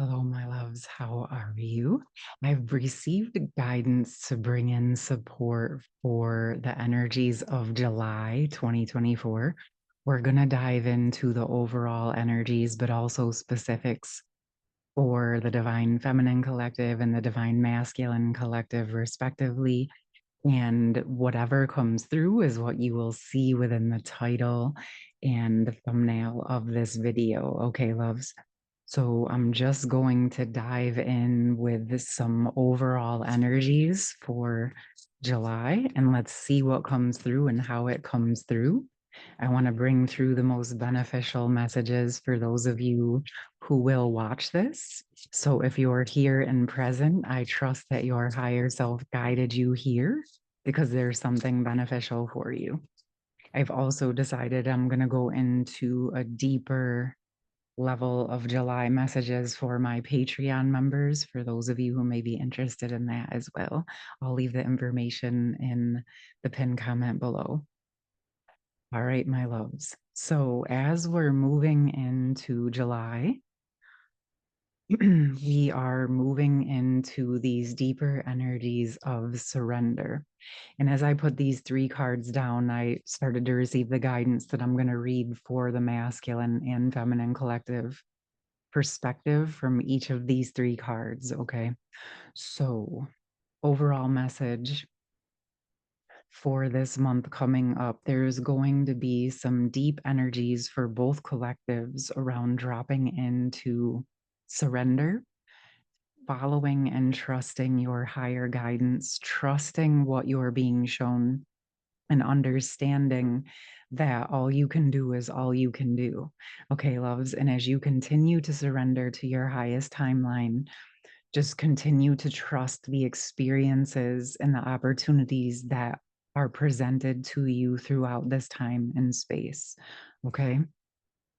Hello, my loves. How are you? I've received guidance to bring in support for the energies of July 2024. We're going to dive into the overall energies, but also specifics for the Divine Feminine Collective and the Divine Masculine Collective, respectively. And whatever comes through is what you will see within the title and the thumbnail of this video. Okay, loves. So I'm just going to dive in with some overall energies for July and let's see what comes through and how it comes through. I want to bring through the most beneficial messages for those of you who will watch this. So if you're here and present, I trust that your higher self guided you here because there's something beneficial for you. I've also decided I'm going to go into a deeper level of July messages for my Patreon members, for those of you who may be interested in that as well. I'll leave the information in the pinned comment below. All right, my loves. So as we're moving into July, we are moving into these deeper energies of surrender. And as I put these three cards down, I started to receive the guidance that I'm going to read for the masculine and feminine collective perspective from each of these three cards. Okay. So, overall message for this month coming up, there's going to be some deep energies for both collectives around dropping into surrender, following and trusting your higher guidance, trusting what you're being shown, and understanding that all you can do is all you can do. Okay, loves. And as you continue to surrender to your highest timeline, just continue to trust the experiences and the opportunities that are presented to you throughout this time and space. Okay.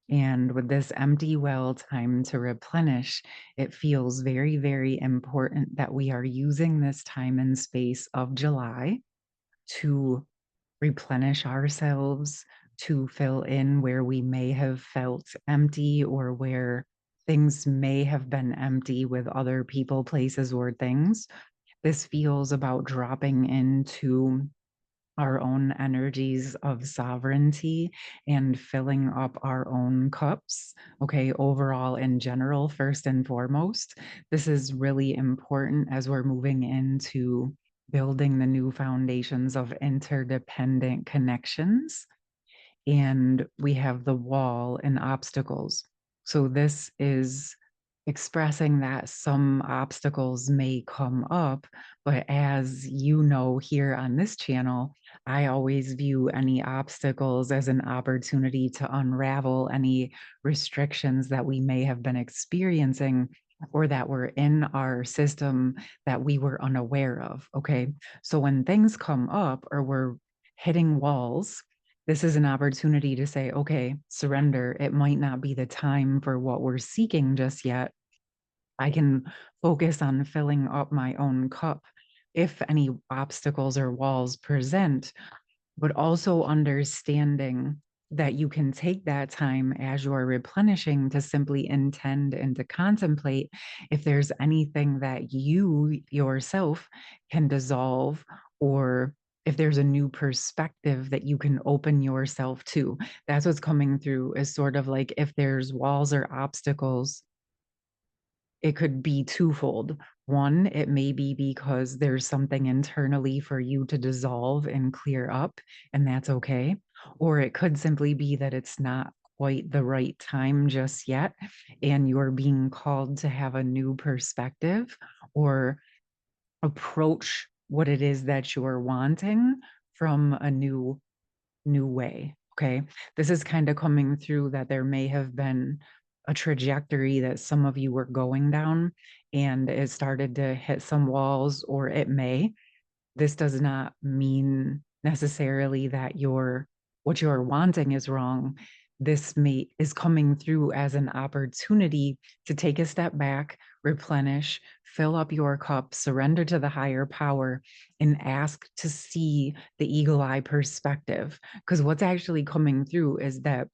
And with this empty well time to replenish, it feels very, very important that we are using this time and space of July to replenish ourselves, to fill in where we may have felt empty or where things may have been empty with other people, places, or things. This feels about dropping into our own energies of sovereignty and filling up our own cups. Okay, overall, in general, first and foremost, this is really important as we're moving into building the new foundations of interdependent connections. And we have the wall and obstacles. So, this is expressing that some obstacles may come up, but as you know, here on this channel, I always view any obstacles as an opportunity to unravel any restrictions that we may have been experiencing or that were in our system that we were unaware of. Okay. So when things come up or we're hitting walls, this is an opportunity to say, okay, surrender. It might not be the time for what we're seeking just yet. I can focus on filling up my own cup if any obstacles or walls present, but also understanding that you can take that time as you're replenishing to simply intend and to contemplate if there's anything that you yourself can dissolve, or if there's a new perspective that you can open yourself to. That's what's coming through, is sort of like if there's walls or obstacles, it could be twofold. One, it may be because there's something internally for you to dissolve and clear up, and that's okay. Or it could simply be that it's not quite the right time just yet, and you're being called to have a new perspective or approach what it is that you're wanting from a new way. Okay. This is kind of coming through that there may have been a trajectory that some of you were going down and it started to hit some walls, or it may. This does not mean necessarily that what you're wanting is wrong. This is coming through as an opportunity to take a step back, replenish, fill up your cup, surrender to the higher power, and ask to see the eagle eye perspective. Because what's actually coming through is that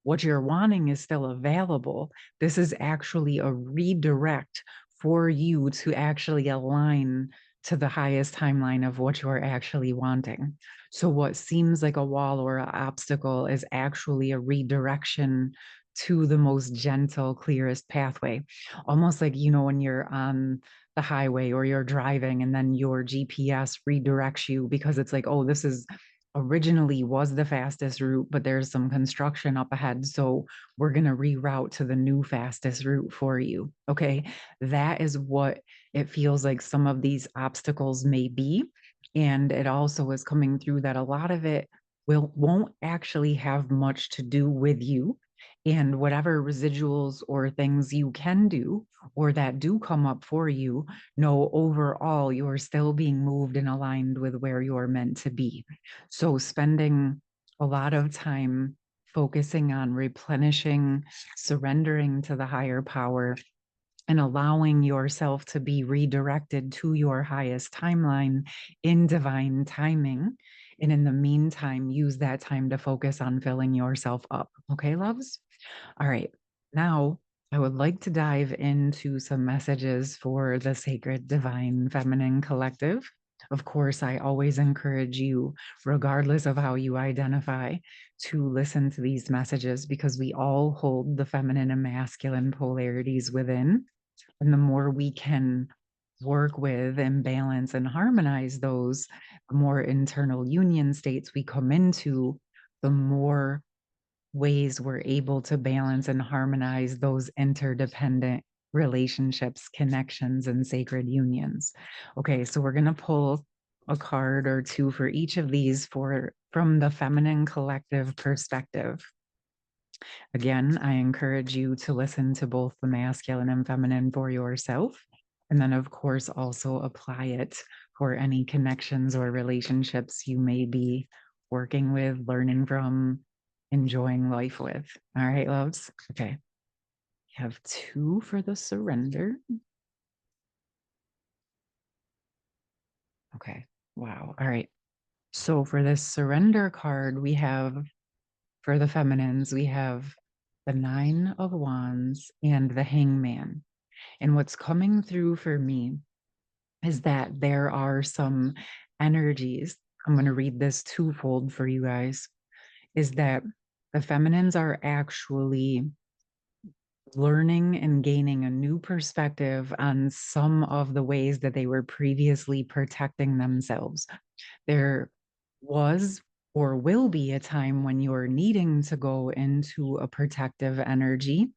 what you're wanting is still available. This is actually a redirect for you to actually align to the highest timeline of what you're actually wanting. So, what seems like a wall or an obstacle is actually a redirection to the most gentle, clearest pathway. Almost like, when you're on the highway or you're driving and then your GPS redirects you because it's like, oh, this is originally was the fastest route, but there's some construction up ahead. So we're going to reroute to the new fastest route for you. Okay. That is what it feels like some of these obstacles may be. And it also is coming through that a lot of it won't actually have much to do with you. And whatever residuals or things you can do or that do come up for you, no, overall, you're still being moved and aligned with where you're meant to be. So, spending a lot of time focusing on replenishing, surrendering to the higher power, and allowing yourself to be redirected to your highest timeline in divine timing. And in the meantime, use that time to focus on filling yourself up. Okay, loves? All right. Now, I would like to dive into some messages for the Sacred Divine Feminine Collective. Of course, I always encourage you, regardless of how you identify, to listen to these messages because we all hold the feminine and masculine polarities within. And the more we can work with and balance and harmonize those, the more internal union states we come into, the more ways we're able to balance and harmonize those interdependent relationships, connections, and sacred unions. Okay, so we're going to pull a card or two for each of these from the feminine collective perspective. Again, I encourage you to listen to both the masculine and feminine for yourself. And then, of course, also apply it for any connections or relationships you may be working with, learning from, enjoying life with. All right, loves. Okay. We have two for the surrender. Okay. Wow. All right. So for this surrender card, we have for the feminines, we have the Nine of Wands and the Hangman. And what's coming through for me is that there are some energies. I'm going to read this twofold for you guys. Is that the feminines are actually learning and gaining a new perspective on some of the ways that they were previously protecting themselves. There was or will be a time when you're needing to go into a protective energy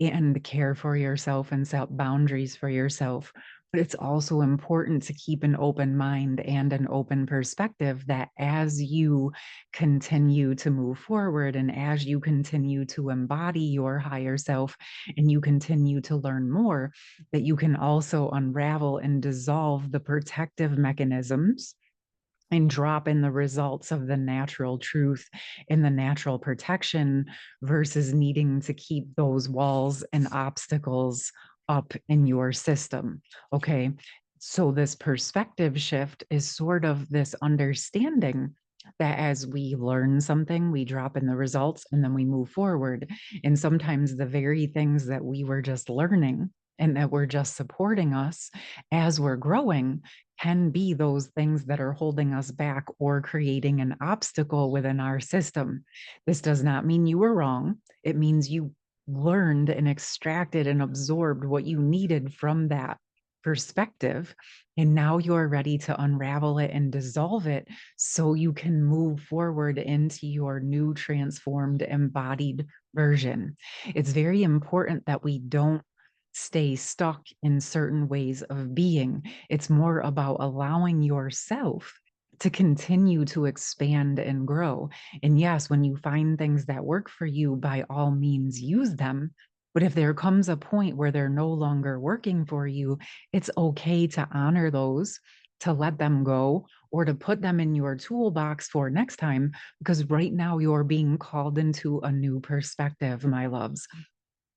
and care for yourself and set boundaries for yourself. But it's also important to keep an open mind and an open perspective that as you continue to move forward and as you continue to embody your higher self and you continue to learn more, that you can also unravel and dissolve the protective mechanisms and drop in the results of the natural truth and the natural protection versus needing to keep those walls and obstacles up in your system. Okay. So, this perspective shift is sort of this understanding that as we learn something, we drop in the results and then we move forward. And sometimes the very things that we were just learning and that were just supporting us as we're growing can be those things that are holding us back or creating an obstacle within our system. This does not mean you were wrong. It means you learned and extracted and absorbed what you needed from that perspective. And now you're ready to unravel it and dissolve it so you can move forward into your new transformed embodied version. It's very important that we don't stay stuck in certain ways of being. It's more about allowing yourself to continue to expand and grow. And yes, when you find things that work for you, by all means, use them. But if there comes a point where they're no longer working for you, it's okay to honor those, to let them go, or to put them in your toolbox for next time, because right now you're being called into a new perspective, my loves.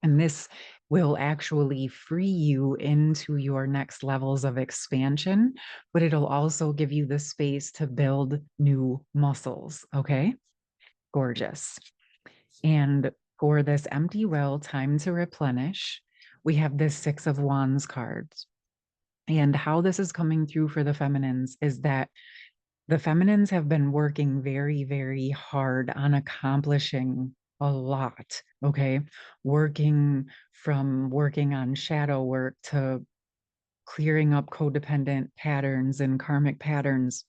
And this will actually free you into your next levels of expansion, but it'll also give you the space to build new muscles. Okay. Gorgeous. And for this empty well, time to replenish, we have this Six of Wands cards. And how this is coming through for the feminines is that the feminines have been working very, very hard on accomplishing a lot. Okay. Working on shadow work to clearing up codependent patterns and karmic patterns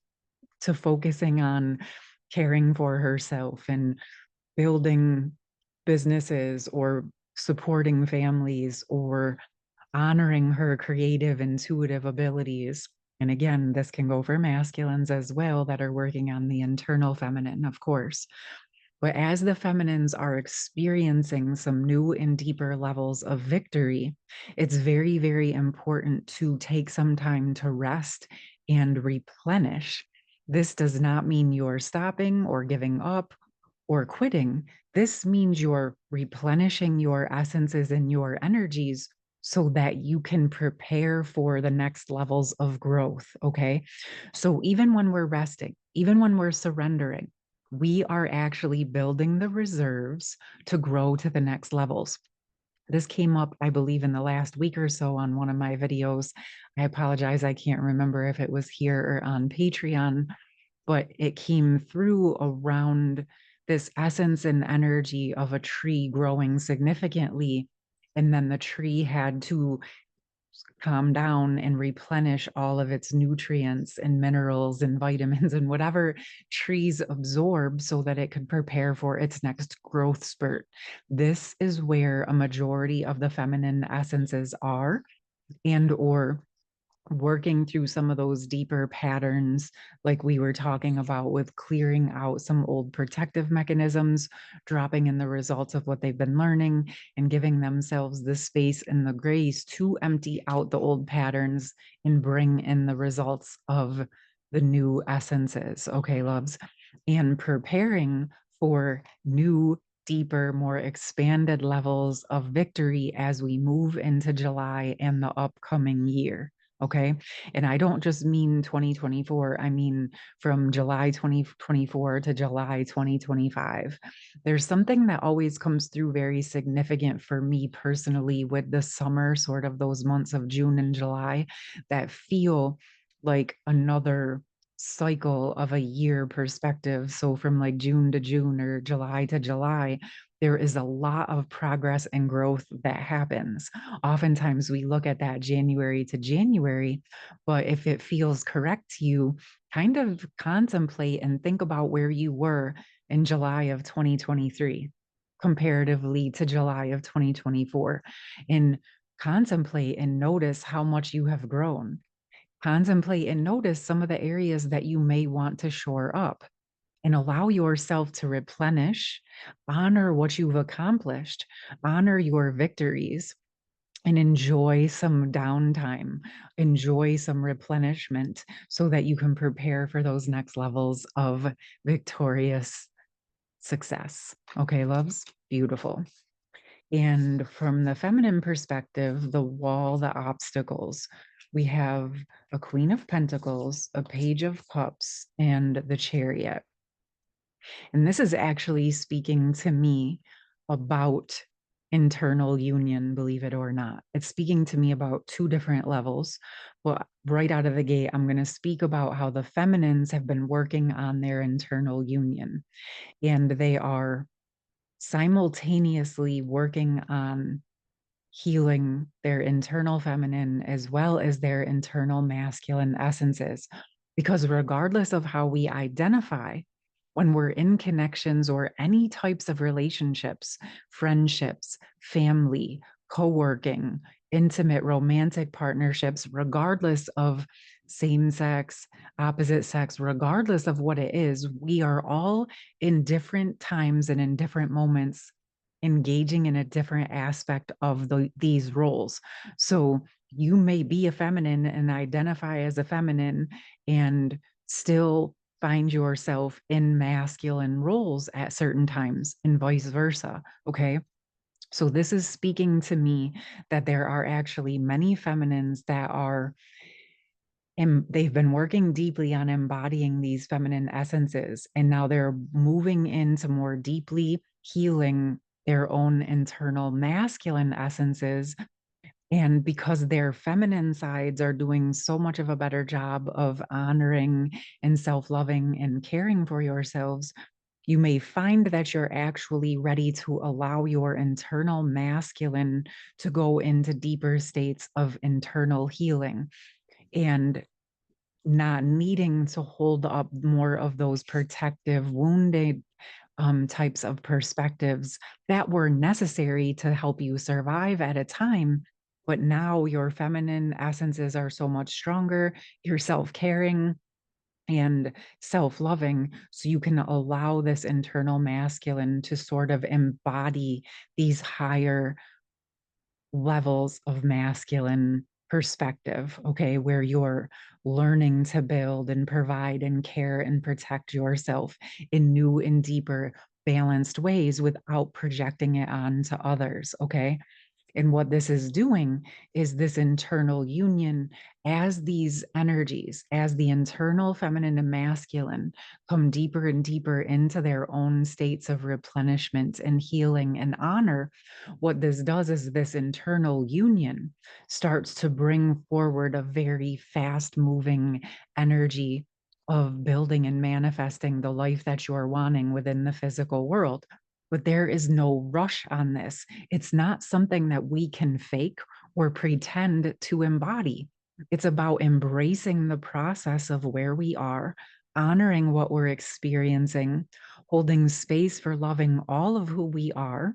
to focusing on caring for herself and building businesses or supporting families or honoring her creative, intuitive abilities. And again, this can go for masculines as well that are working on the internal feminine, of course. But as the feminines are experiencing some new and deeper levels of victory, it's very, very important to take some time to rest and replenish. This does not mean you're stopping or giving up or quitting. This means you're replenishing your essences and your energies so that you can prepare for the next levels of growth. Okay. So even when we're resting, even when we're surrendering, we are actually building the reserves to grow to the next levels. This came up, I believe, in the last week or so on one of my videos. I apologize. I can't remember if it was here or on Patreon, but it came through around this essence and energy of a tree growing significantly. And then the tree had to calm down and replenish all of its nutrients and minerals and vitamins and whatever trees absorb so that it could prepare for its next growth spurt. This is where a majority of the feminine essences are, and or working through some of those deeper patterns, like we were talking about with clearing out some old protective mechanisms, dropping in the results of what they've been learning, and giving themselves the space and the grace to empty out the old patterns and bring in the results of the new essences. Okay, loves, and preparing for new, deeper, more expanded levels of victory as we move into July and the upcoming year. Okay. And I don't just mean 2024, I mean from July 2024 to July 2025. There's something that always comes through very significant for me personally with the summer, sort of those months of June and July that feel like another cycle of a year perspective. So from like June to June or July to July, there is a lot of progress and growth that happens. Oftentimes we look at that January to January, but if it feels correct to you, kind of contemplate and think about where you were in July of 2023 comparatively to July of 2024, and contemplate and notice how much you have grown. Contemplate and notice some of the areas that you may want to shore up, and allow yourself to replenish, honor what you've accomplished, honor your victories, and enjoy some downtime, enjoy some replenishment so that you can prepare for those next levels of victorious success. Okay, loves? Beautiful. And from the feminine perspective, the wall, the obstacles, we have a Queen of Pentacles, a Page of Cups, and the Chariot. And this is actually speaking to me about internal union, believe it or not. It's speaking to me about two different levels. But right out of the gate, I'm going to speak about how the feminines have been working on their internal union, and they are simultaneously working on healing their internal feminine as well as their internal masculine essences. Because regardless of how we identify, when we're in connections or any types of relationships, friendships, family, co working, intimate romantic partnerships, regardless of same sex, opposite sex, regardless of what it is, we are all in different times and in different moments engaging in a different aspect of these roles. So you may be a feminine and identify as a feminine and still find yourself in masculine roles at certain times and vice versa. Okay. So this is speaking to me that there are actually many feminines that are and they've been working deeply on embodying these feminine essences, and now they're moving into more deeply healing their own internal masculine essences. And because their feminine sides are doing so much of a better job of honoring and self-loving and caring for yourselves, you may find that you're actually ready to allow your internal masculine to go into deeper states of internal healing and not needing to hold up more of those protective, wounded types of perspectives that were necessary to help you survive at a time. But now your feminine essences are so much stronger, you're self caring and self loving. So you can allow this internal masculine to sort of embody these higher levels of masculine perspective, okay, where you're learning to build and provide and care and protect yourself in new and deeper balanced ways without projecting it onto others, okay? And what this is doing is this internal union as these energies, as the internal feminine and masculine come deeper and deeper into their own states of replenishment and healing and honor. What this does is this internal union starts to bring forward a very fast moving energy of building and manifesting the life that you're wanting within the physical world. But there is no rush on this. It's not something that we can fake or pretend to embody. It's about embracing the process of where we are, honoring what we're experiencing, holding space for loving all of who we are,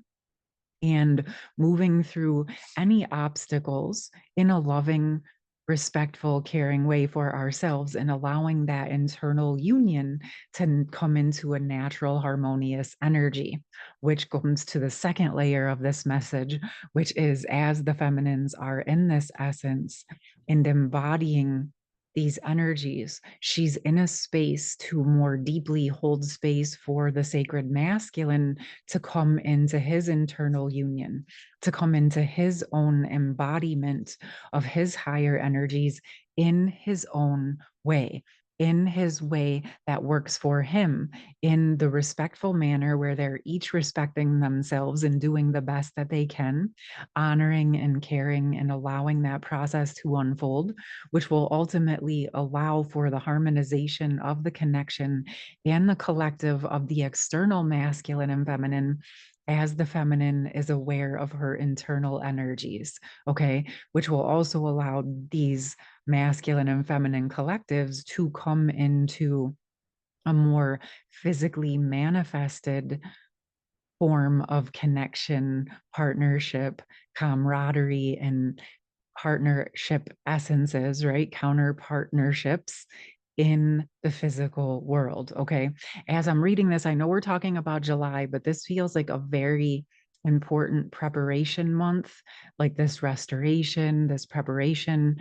and moving through any obstacles in a loving, respectful, caring way for ourselves and allowing that internal union to come into a natural, harmonious energy, which comes to the second layer of this message, which is as the feminines are in this essence and embodying these energies, she's in a space to more deeply hold space for the sacred masculine to come into his internal union, to come into his own embodiment of his higher energies in his own way, in his way that works for him, in the respectful manner where they're each respecting themselves and doing the best that they can, honoring and caring and allowing that process to unfold, which will ultimately allow for the harmonization of the connection and the collective of the external masculine and feminine as the feminine is aware of her internal energies, okay, which will also allow these masculine and feminine collectives to come into a more physically manifested form of connection, partnership, camaraderie, and partnership essences, right? Counter partnerships in the physical world. Okay. As I'm reading this, I know we're talking about July, but this feels like a very important preparation month, like this restoration, this preparation,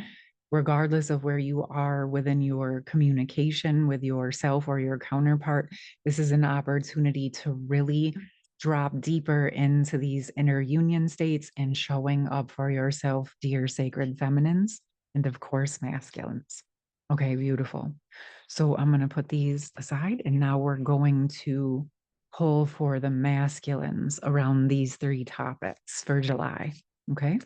regardless of where you are within your communication with yourself or your counterpart. This is an opportunity to really drop deeper into these inner union states and showing up for yourself, dear sacred feminines, and of course, masculines. Okay, beautiful. So I'm going to put these aside, and now we're going to pull for the masculines around these three topics for July. Okay.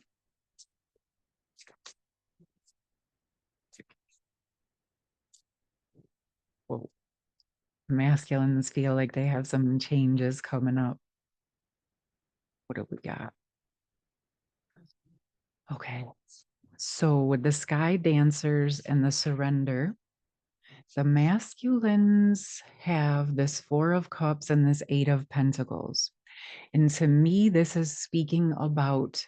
Well, masculines feel like they have some changes coming up. What do we got? Okay. So with the sky dancers and the surrender, the masculines have this Four of Cups and this Eight of Pentacles. And to me, this is speaking about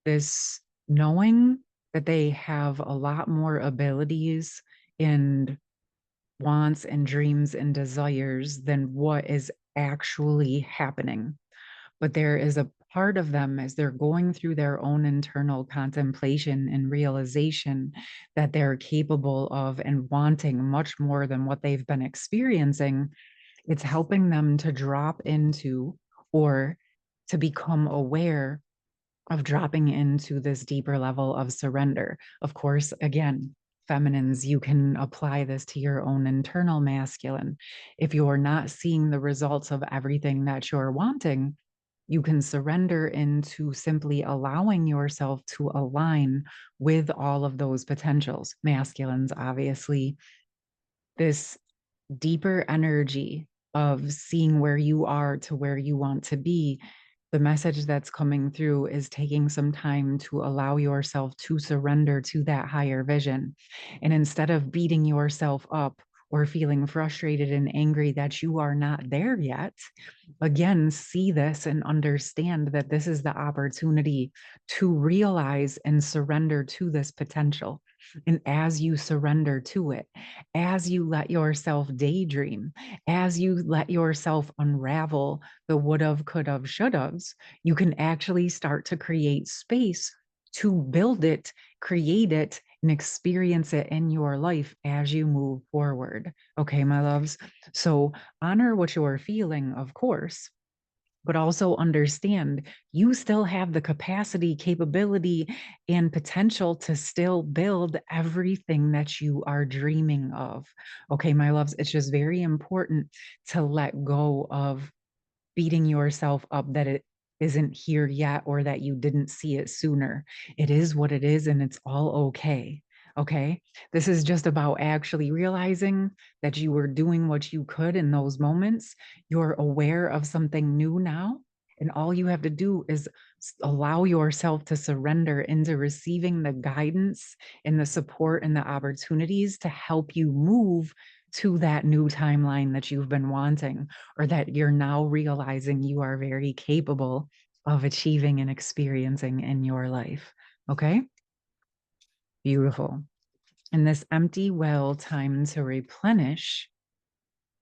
this knowing that they have a lot more abilities and wants and dreams and desires than what is actually happening. But there is a part of them as they're going through their own internal contemplation and realization that they're capable of and wanting much more than what they've been experiencing. It's helping them to drop into or to become aware of dropping into this deeper level of surrender. Of course, again, feminines, you can apply this to your own internal masculine. If you're not seeing the results of everything that you're wanting, you can surrender into simply allowing yourself to align with all of those potentials. Masculines, obviously, this deeper energy of seeing where you are to where you want to be, the message that's coming through is taking some time to allow yourself to surrender to that higher vision. And instead of beating yourself up or feeling frustrated and angry that you are not there yet, again, see this and understand that this is the opportunity to realize and surrender to this potential. And as you surrender to it, as you let yourself daydream, as you let yourself unravel the would have, could have, should haves, you can actually start to create space to build it, create it, and experience it in your life as you move forward. Okay, my loves. So honor what you're feeling, of course, but also understand you still have the capacity, capability, and potential to still build everything that you are dreaming of. Okay, my loves, it's just very important to let go of beating yourself up that it isn't here yet or that you didn't see it sooner. It is what it is, and it's all okay. Okay. This is just about actually realizing that you were doing what you could in those moments. You're aware of something new now. And all you have to do is allow yourself to surrender into receiving the guidance and the support and the opportunities to help you move to that new timeline that you've been wanting, or that you're now realizing you are very capable of achieving and experiencing in your life. Okay? Beautiful. And this empty well, time to replenish.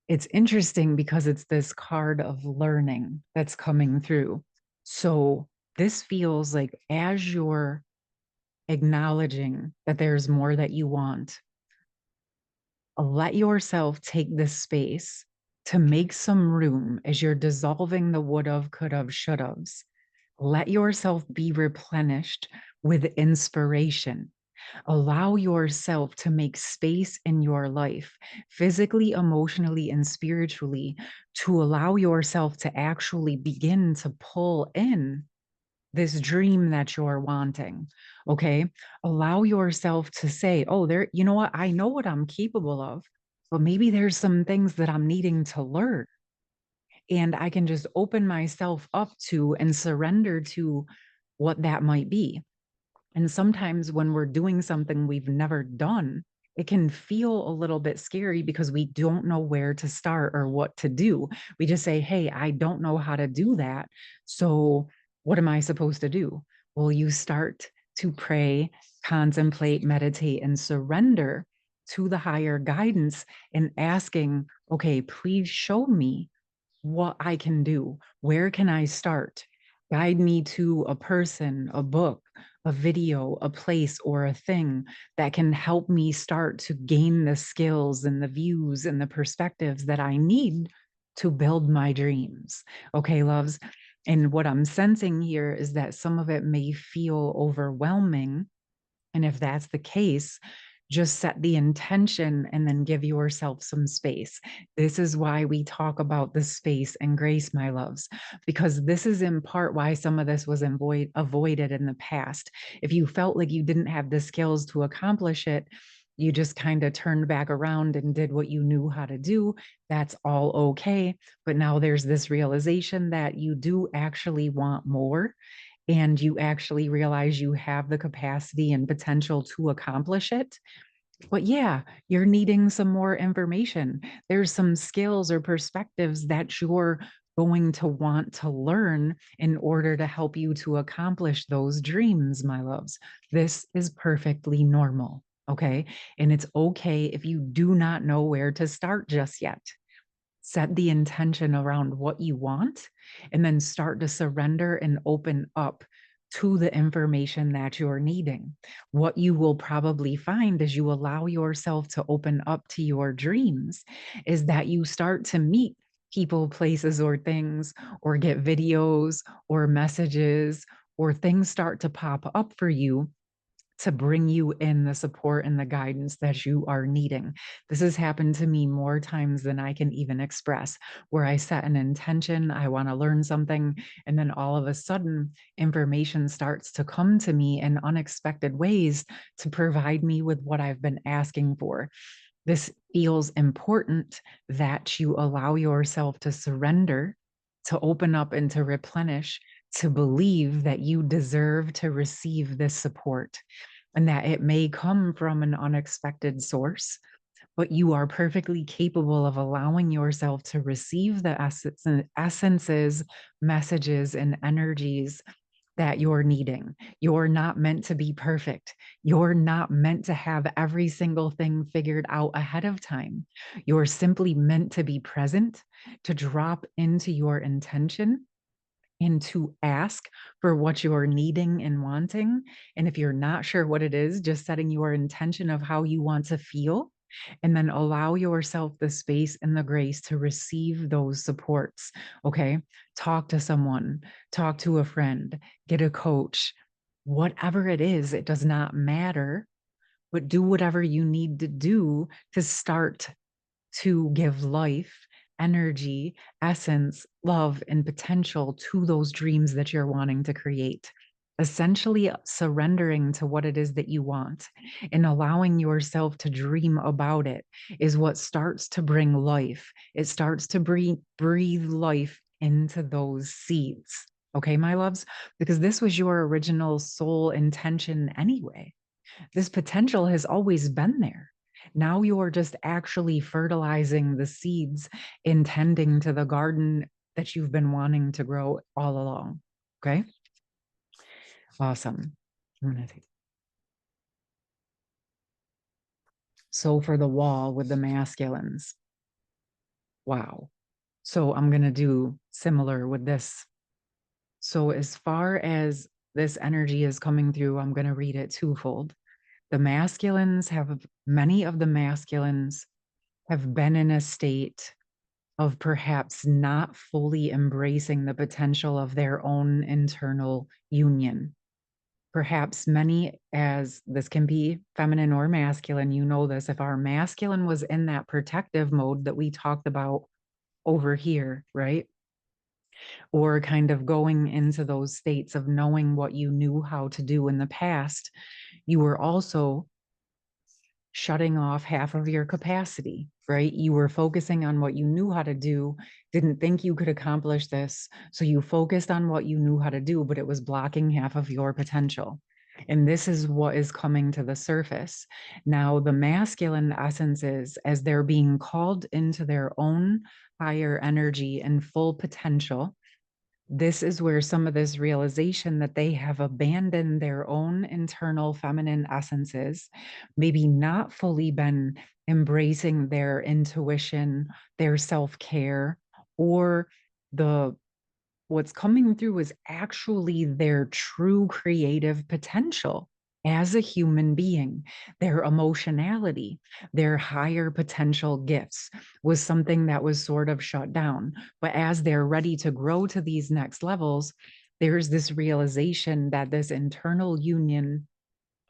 It's interesting because it's this card of learning that's coming through. So this feels like as you're acknowledging that there's more that you want, let yourself take this space to make some room as you're dissolving the would have, could have, should haves. Let yourself be replenished with inspiration. Allow yourself to make space in your life, physically, emotionally, and spiritually, to allow yourself to actually begin to pull in this dream that you're wanting. Okay. Allow yourself to say, oh, there, you know what? I know what I'm capable of, but maybe there's some things that I'm needing to learn. And I can just open myself up to and surrender to what that might be. And sometimes when we're doing something we've never done, it can feel a little bit scary because we don't know where to start or what to do. We just say, hey, I don't know how to do that. So what am I supposed to do? Well, you start to pray, contemplate, meditate, and surrender to the higher guidance and asking, okay, please show me what I can do. Where can I start? Guide me to a person, a book, a video, a place, or a thing that can help me start to gain the skills and the views and the perspectives that I need to build my dreams. Okay, loves. And what I'm sensing here is that some of it may feel overwhelming. And if that's the case, just set the intention and then give yourself some space. This is why we talk about the space and grace, my loves, because this is in part why some of this was avoided in the past. If you felt like you didn't have the skills to accomplish it, you just kind of turned back around and did what you knew how to do. That's all okay. But now there's this realization that you do actually want more, and you actually realize you have the capacity and potential to accomplish it. But yeah, you're needing some more information. There's some skills or perspectives that you're going to want to learn in order to help you to accomplish those dreams, my loves. This is perfectly normal. Okay. And it's okay if you do not know where to start just yet. Set the intention around what you want, and then start to surrender and open up to the information that you're needing. What you will probably find as you allow yourself to open up to your dreams is that you start to meet people, places, or things, or get videos or messages, or things start to pop up for you to bring you in the support and the guidance that you are needing. This has happened to me more times than I can even express, where I set an intention, I want to learn something, and then all of a sudden, information starts to come to me in unexpected ways to provide me with what I've been asking for. This feels important that you allow yourself to surrender, to open up and to replenish, to believe that you deserve to receive this support and that it may come from an unexpected source, but you are perfectly capable of allowing yourself to receive the essences, messages, and energies that you're needing. You're not meant to be perfect. You're not meant to have every single thing figured out ahead of time. You're simply meant to be present, to drop into your intention and to ask for what you're needing and wanting. And if you're not sure what it is, just setting your intention of how you want to feel, and then allow yourself the space and the grace to receive those supports. Okay. Talk to someone, talk to a friend, get a coach, whatever it is, it does not matter, but do whatever you need to do to start to give life, energy, essence, love, and potential to those dreams that you're wanting to create. Essentially, surrendering to what it is that you want and allowing yourself to dream about it is what starts to bring life. It starts to breathe life into those seeds. Okay, my loves, because this was your original soul intention anyway. This potential has always been there. Now you're just actually fertilizing the seeds, intending to the garden that you've been wanting to grow all along. Okay. Awesome. I'm gonna take. So for the wall with the masculines. Wow. So I'm going to do similar with this. So as far as this energy is coming through, I'm going to read it twofold. The masculines have, many of the masculines have been in a state of perhaps not fully embracing the potential of their own internal union. Perhaps many, as this can be feminine or masculine, you know this, if our masculine was in that protective mode that we talked about over here, right? Or kind of going into those states of knowing what you knew how to do in the past, you were also shutting off half of your capacity, right? You were focusing on what you knew how to do, didn't think you could accomplish this. So you focused on what you knew how to do, but it was blocking half of your potential. And this is what is coming to the surface. Now, the masculine essences, as they're being called into their own higher energy and full potential, this is where some of this realization that they have abandoned their own internal feminine essences, maybe not fully been embracing their intuition, their self-care, or the what's coming through is actually their true creative potential as a human being. Their emotionality, their higher potential gifts was something that was sort of shut down. But as they're ready to grow to these next levels, there's this realization that this internal union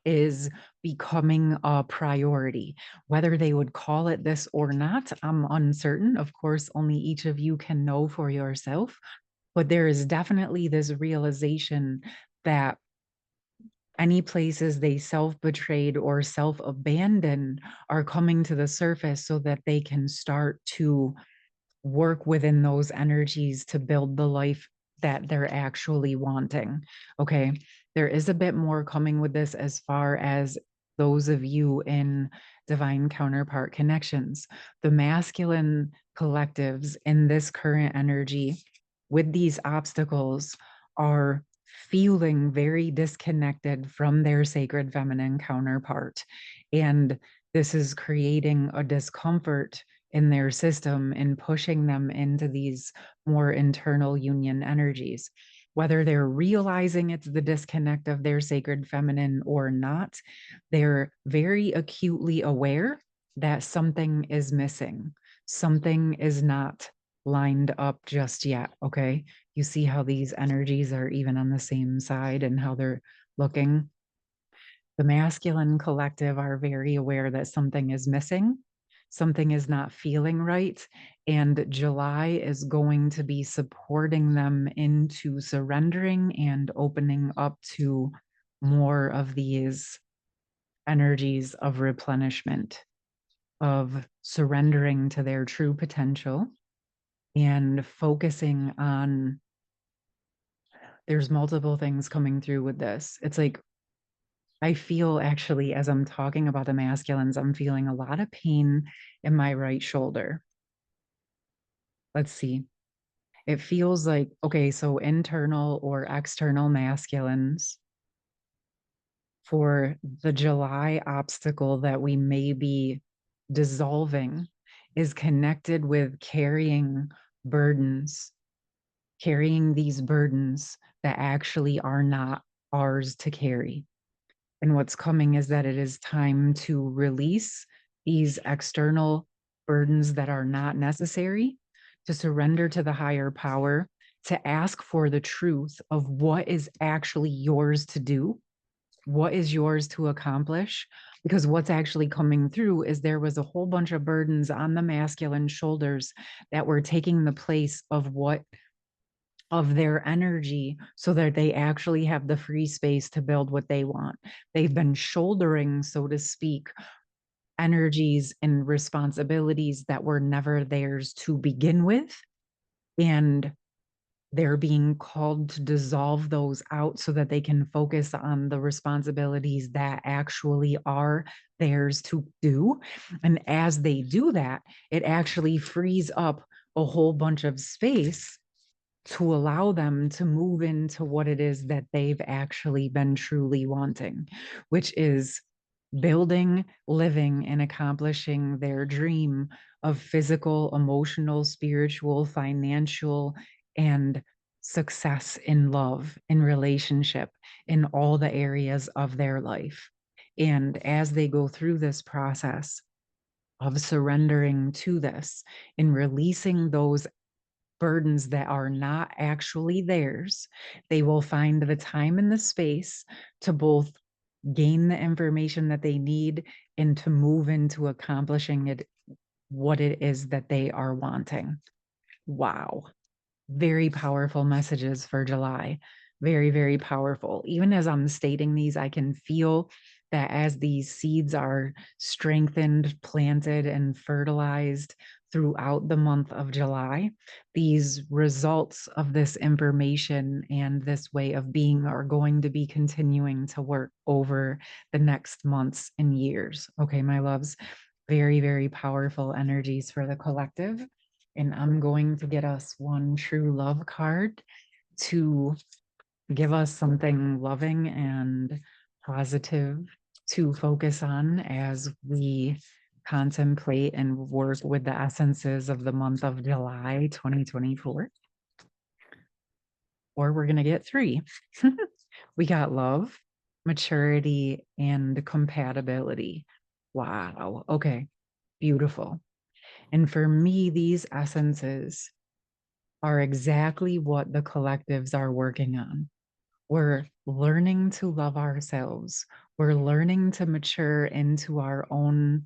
is becoming a priority. Whether they would call it this or not, I'm uncertain. Of course, only each of you can know for yourself. But there is definitely this realization that any places they self-betrayed or self-abandoned are coming to the surface so that they can start to work within those energies to build the life that they're actually wanting. Okay. There is a bit more coming with this as far as those of you in divine counterpart connections. The masculine collectives in this current energy with these obstacles are feeling very disconnected from their sacred feminine counterpart. And this is creating a discomfort in their system and pushing them into these more internal union energies. Whether they're realizing it's the disconnect of their sacred feminine or not, they're very acutely aware that something is missing. Something is not lined up just yet. Okay. You see how these energies are even on the same side and how they're looking. The masculine collective are very aware that something is missing, something is not feeling right, and July is going to be supporting them into surrendering and opening up to more of these energies of replenishment, of surrendering to their true potential and focusing on there's multiple things coming through with this. It's like I feel actually as I'm talking about the masculines, I'm feeling a lot of pain in my right shoulder. Let's see. It feels like, okay, so internal or external masculines for the July obstacle that we may be dissolving is connected with carrying these burdens that actually are not ours to carry. And what's coming is that it is time to release these external burdens that are not necessary, to surrender to the higher power, to ask for the truth of what is actually yours to do, what is yours to accomplish. Because what's actually coming through is there was a whole bunch of burdens on the masculine shoulders that were taking the place of their energy so that they actually have the free space to build what they want. They've been shouldering, so to speak, energies and responsibilities that were never theirs to begin with. And they're being called to dissolve those out so that they can focus on the responsibilities that actually are theirs to do. And as they do that, it actually frees up a whole bunch of space to allow them to move into what it is that they've actually been truly wanting, which is building, living, and accomplishing their dream of physical, emotional, spiritual, financial, and success in love, in relationship, in all the areas of their life. And as they go through this process of surrendering to this and releasing those burdens that are not actually theirs, they will find the time and the space to both gain the information that they need and to move into accomplishing it, what it is that they are wanting. Wow. Very powerful messages for July. Very, very powerful. Even as I'm stating these, I can feel that as these seeds are strengthened, planted, and fertilized throughout the month of July, these results of this information and this way of being are going to be continuing to work over the next months and years. Okay, my loves, very, very powerful energies for the collective. And I'm going to get us one true love card to give us something loving and positive to focus on as we contemplate and work with the essences of the month of July 2024. Or we're going to get three. We got love, maturity, and compatibility. Wow. Okay. Beautiful. And for me, these essences are exactly what the collectives are working on. We're learning to love ourselves. We're learning to mature into our own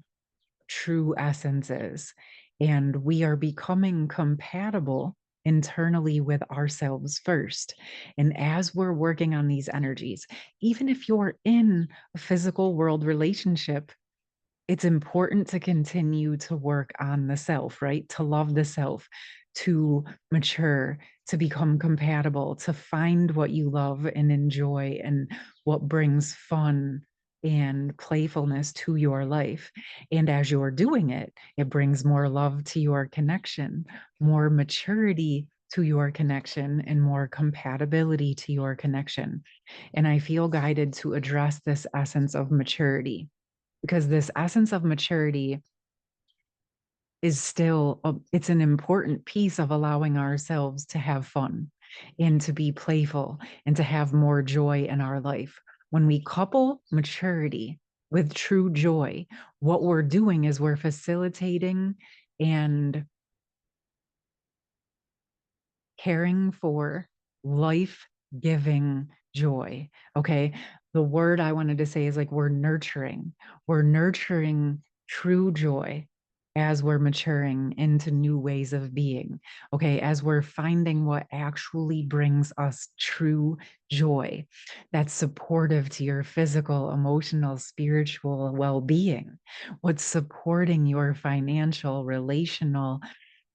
true essences. And we are becoming compatible internally with ourselves first. And as we're working on these energies, even if you're in a physical world relationship, it's important to continue to work on the self, right? To love the self, to mature, to become compatible, to find what you love and enjoy and what brings fun and playfulness to your life. And as you're doing it, it brings more love to your connection, more maturity to your connection, and more compatibility to your connection. And I feel guided to address this essence of maturity because this essence of maturity is still it's an important piece of allowing ourselves to have fun and to be playful and to have more joy in our life. When we couple maturity with true joy, what we're doing is we're facilitating and caring for life-giving joy. Okay, The word I wanted to say is like we're nurturing. We're nurturing true joy as we're maturing into new ways of being. Okay, as we're finding what actually brings us true joy that's supportive to your physical, emotional, spiritual well being, what's supporting your financial, relational,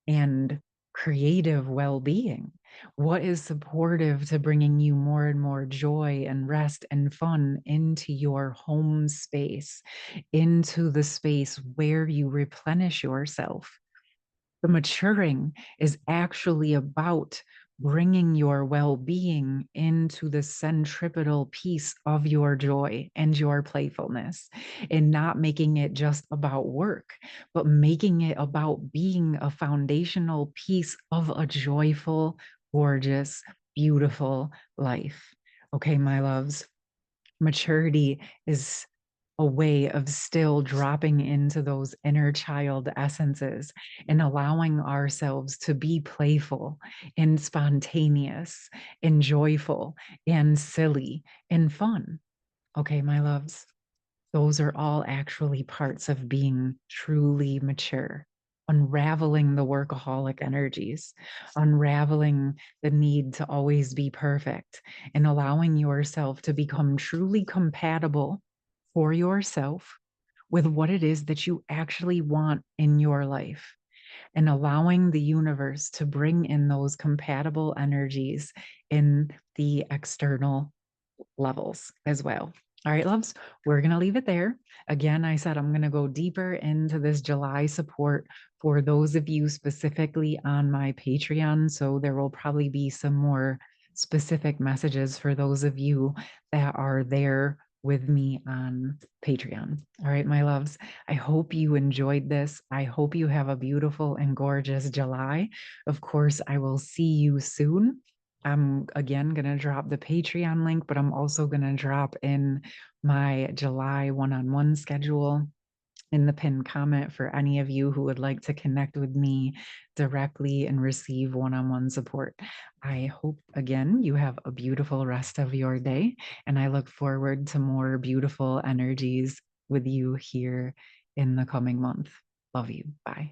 and creative well-being. What is supportive to bringing you more and more joy and rest and fun into your home space, into the space where you replenish yourself? The maturing is actually about bringing your well-being into the centripetal piece of your joy and your playfulness, and not making it just about work, but making it about being a foundational piece of a joyful, gorgeous, beautiful life. Okay, my loves, maturity is a way of still dropping into those inner child essences and allowing ourselves to be playful and spontaneous and joyful and silly and fun. Okay, my loves, those are all actually parts of being truly mature. Unraveling the workaholic energies, unraveling the need to always be perfect, and allowing yourself to become truly compatible for yourself with what it is that you actually want in your life, and allowing the universe to bring in those compatible energies in the external levels as well. All right, loves, we're going to leave it there. Again, I said I'm going to go deeper into this July support for those of you specifically on my Patreon. So there will probably be some more specific messages for those of you that are there with me on Patreon. All right, my loves, I hope you enjoyed this. I hope you have a beautiful and gorgeous July. Of course, I will see you soon. I'm again going to drop the Patreon link, but I'm also going to drop in my July one-on-one schedule in the pinned comment for any of you who would like to connect with me directly and receive one-on-one support. I hope again you have a beautiful rest of your day, and I look forward to more beautiful energies with you here in the coming month. Love you. Bye.